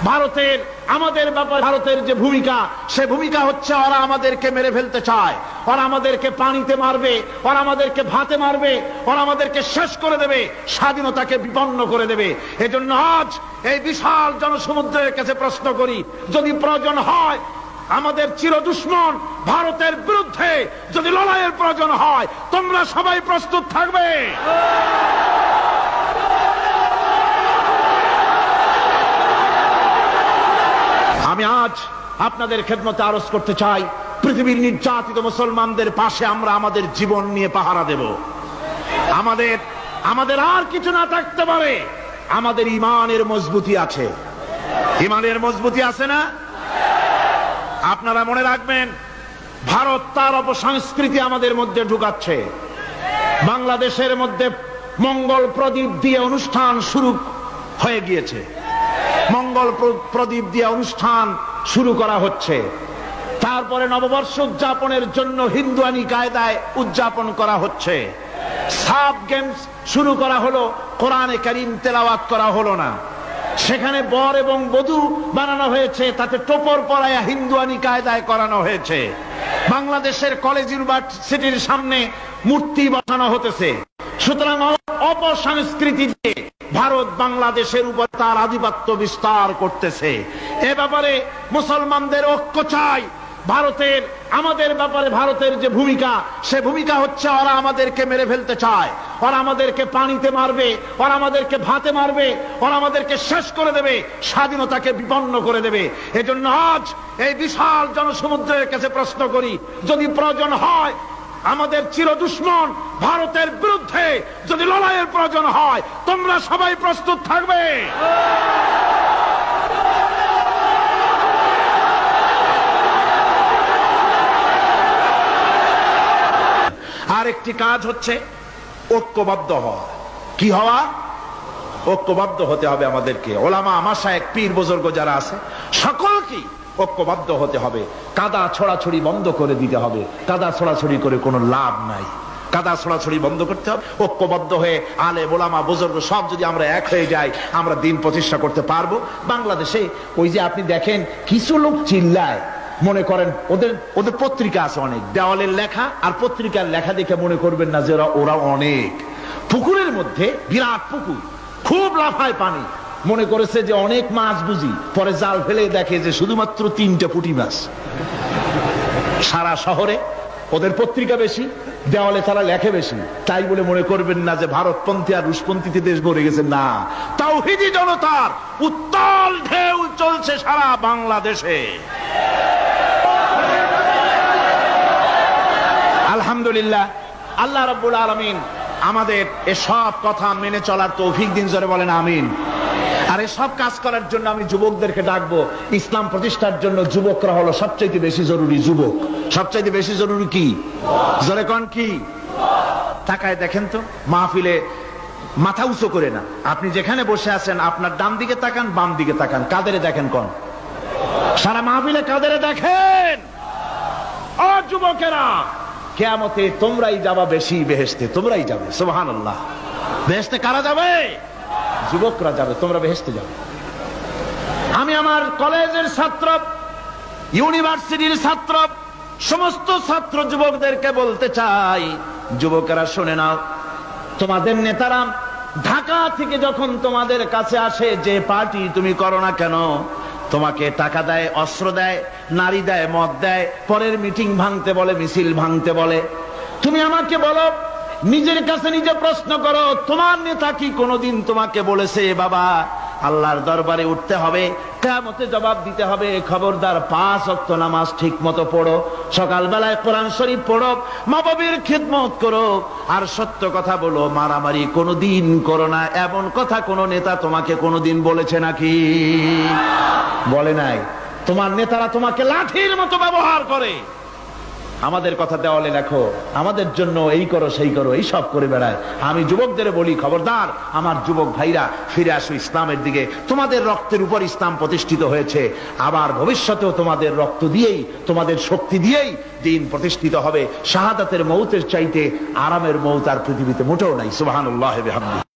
ভারতের আমাদের ব্যাপারে ভারতের যে ভূমিকা, সে ভূমিকা হচ্ছে ওরা আমাদেরকে মেরে ফেলতে চায়, ওরা আমাদেরকে পানিতে মারবে, ওরা আমাদেরকে ভাতে মারবে, ওরা আমাদেরকে শেষ করে দেবে, স্বাধীনতাকে বিপন্ন করে দেবে। এজন্য আজ এই বিশাল জনসমুদ্রের কাছে প্রশ্ন করি, যদি প্রয়োজন হয় আমাদের চির দুশ্মন ভারতের বিরুদ্ধে যদি লড়াইয়ের প্রয়োজন হয়, তোমরা সবাই প্রস্তুত থাকবে? আমি আজ আপনাদের খেদমতে আরজ করতে চাই, পৃথিবীর নির্যাতিত মুসলমানদের পাশে আমরা আমাদের জীবন নিয়ে পাহারা দেব। আমাদের আর কিছু না থাকতে পারে, আমাদের ইমানের মজবুতি আছে। ইমানের মজবুতি আছে না? আপনারা মনে রাখবেন, ভারত তার অপসংস্কৃতি আমাদের মধ্যে ঢুকাচ্ছে। বাংলাদেশের মধ্যে মঙ্গল প্রদীপ দিয়ে অনুষ্ঠান শুরু হয়ে গিয়েছে, মঙ্গল প্রদীপ দিয়ে অনুষ্ঠান শুরু করা হচ্ছে। তারপরে নববর্ষ উদযাপনের জন্য হিন্দুয়ানি কায়দায় উদযাপন করা হচ্ছে। সাব গেমস শুরু করা হলো, কোরআনে কারীম তেলাওয়াত করা হলো না। সেখানে বর এবং বধূ বানানো হয়েছে, তাতে টোপর পরায়া হিন্দুয়ানি কায়দায় করানো হয়েছে। বাংলাদেশের কলেজ ইউনিভার্সিটির সামনে মূর্তি বসানো হতেছে। সুতরাং অপসংস্কৃতি দিয়ে ভারত বাংলাদেশের উপর তার আধিপত্য বিস্তার করতেছে। এ ব্যাপারে মুসলমানদের ঐক্য চাই। আমাদের ব্যাপারে ভারতের যে ভূমিকা, সে ভূমিকা হচ্ছে ওরা আমাদেরকে মেরে ফেলতে চায়, ওরা আমাদেরকে পানিতে মারবে, ওরা আমাদেরকে ভাতে মারবে, ওরা আমাদেরকে শেষ করে দেবে, স্বাধীনতাকে বিপন্ন করে দেবে। এজন্য আজ এই বিশাল জনসমুদ্রের কাছে প্রশ্ন করি, যদি প্রয়োজন হয় আমাদের চির দুশ্মন ভারতের বিরুদ্ধে যদি লড়াইয়ের প্রয়োজন হয়, তোমরা সবাই প্রস্তুত থাকবে? আর একটি কাজ হচ্ছে ঐক্যবদ্ধ হওয়া। কি হওয়া? ঐক্যবদ্ধ হতে হবে আমাদেরকে। ওলামা, মাশায়েখ, পীর বুজুর্গ যারা আছে সকলকেই ঐক্যবদ্ধ হতে হবে। কাদা ছড়াছড়ি বন্ধ করে দিতে হবে। কাদা ছড়াছড়ি করে কোনো লাভ নাই। কাদা ছড়াছড়ি বন্ধ করতে হবে। ঐক্যবদ্ধ হয়ে আলেম, ওলামা, বুজুর্গ সব যদি আমরা এক হয়ে যাই, আমরা দিন প্রতিষ্ঠা করতে পারবো। বাংলাদেশে ওই যে আপনি দেখেন কিছু লোক চিল্লায়, মনে করেন ওদের পত্রিকা আছে অনেক, দেওয়ালের লেখা আর পত্রিকার লেখা দেখে মনে করবেন না যে ওরা অনেক। পুকুরের মধ্যে বিরাট পুকুর, খুব লাফায় পানি, মনে করেছে যে অনেক মাছ বুঝি, পরে জাল ফেলে দেখে যে শুধুমাত্র 3টে পুঁটি মাছ। সারা শহরে ওদের পত্রিকা বেশি, দেওয়ালে তারা লেখে বেশি, তাই বলে মনে করবেন না যে ভারতপন্থী আর রুশপন্থীতে দেশ ভরে গেছে। না, তাওহীদি জনতার উত্তাল ঢেউ চলছে সারা বাংলাদেশে। আলহামদুলিল্লাহ, আল্লাহ রাব্বুল আলামিন আমাদের এসব কথা মেনে চলার তৌফিক দিন। জোরে বলেন আমিন। আর এসব কাজ করার জন্য আমি যুবকদেরকে ডাকবো। ইসলাম প্রতিষ্ঠার জন্য যুবকরা হলো সবচাইতে বেশি জরুরি। যুবক সবচাইতে বেশি জরুরি কি? জোরে কোন কি? তাকায় দেখেন তো, মাহফিলে মাথা উঁচু করে না, আপনি যেখানে বসে আছেন আপনার ডান দিকে তাকান, বাম দিকে তাকান, কাদেরে দেখেন? কোন? সারা মাহফিলে কাদেরে দেখেন? ও যুবকেরা, কিয়ামতে তোমরাই যাবা বেশি বেহেশতে, তোমরাই যাবে। সুবহানাল্লাহ। বেহেশতে কারা যাবে? যুবকরা যাবে, তোমরা বেহেশতে যাবে। আমি আমার কলেজের ছাত্র, ইউনিভার্সিটির ছাত্র, সমস্ত ছাত্র যুবকদেরকে বলতে চাই, যুবকেরা শুনে নাও, তোমাদের নেতারা ঢাকা থেকে যখন তোমাদের কাছে আসে, যে পার্টি তুমি করো না কেন, তোমাকে টাকা দেয়, অস্ত্র দেয়, নারী দেয়, মদ দেয়, পরের মিটিং ভাঙতে বলে, মিছিল ভাঙতে বলে। তুমি আমাকে বলো, নিজের কাছে নিজে প্রশ্ন করো, তোমার নেতা কি কোনোদিন তোমাকে বলেছে বাবা আল্লাহর দরবারে উঠতে হবে, কিয়ামতে জবাব দিতে হবে, খবরদার 5 ওয়াক্ত নামাজ ঠিক মতো পড়ো, সকালবেলায় কোরআন শরীফ পড়ো, মা বাবার খিদমত করো, আর সত্য কথা বলো, মারামারি কোনোদিন করো না, এমন কথা কোন নেতা তোমাকে কোনোদিন বলেছে নাকি? বলে নাই। তোমার নেতারা তোমাকে লাঠির মতো ব্যবহার করে। আমাদের কথা দেওয়ালে লেখো, আমাদের জন্য এই করো সেই করো, এই সব করে বেড়ায়। আমি যুবকদের বলি, খবরদার আমার যুবক ভাইরা, ফিরে আসো ইসলামের দিকে। তোমাদের রক্তের উপর ইসলাম প্রতিষ্ঠিত হয়েছে, আবার ভবিষ্যতেও তোমাদের রক্ত দিয়েই, তোমাদের শক্তি দিয়েই দিন প্রতিষ্ঠিত হবে। শাহাদাতের মৌতের চাইতে আরামের মৌত আর পৃথিবীতে মোটেও নাই। সুবহানাল্লাহ ওয়া বিহামদিহি।